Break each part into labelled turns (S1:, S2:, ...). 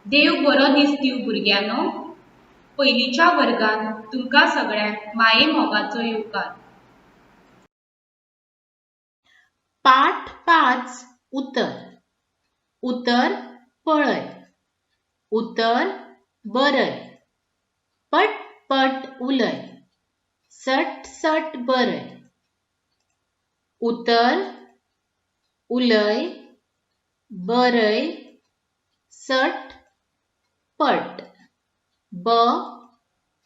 S1: देव बरो दीस दिवं भुरग्यांनो. पयलींच्या वर्गांत तुमकां सगळ्यांक माये मोगाचो येवकार.
S2: पाठ 5 उतर. उतर पळय. उतर बरय. पट पट उलय. सट सट बरय. उतर उलय बरय सट पट ब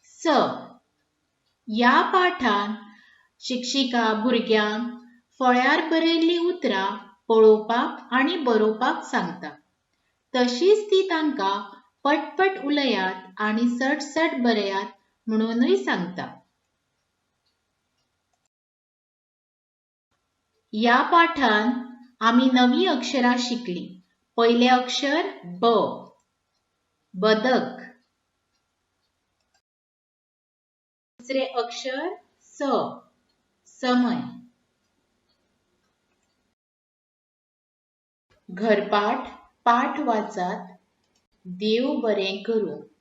S2: स. या पाठान शिक्षिका भुरग्यांक फळ्यार बरयल्लीं उतरां पळोवपाक आनी बरोवपाक सांगता. तशीच ती तांकां पटपट उलयात आनी सटसट बरयात म्हणूनय सांगता. या पाठान आमी नवी अक्षरां शिकली. पयले अक्षर ब, बदक. दुसरे अक्षर स, समय. घरपाठ पाठ वाचात. देव बरें करूं.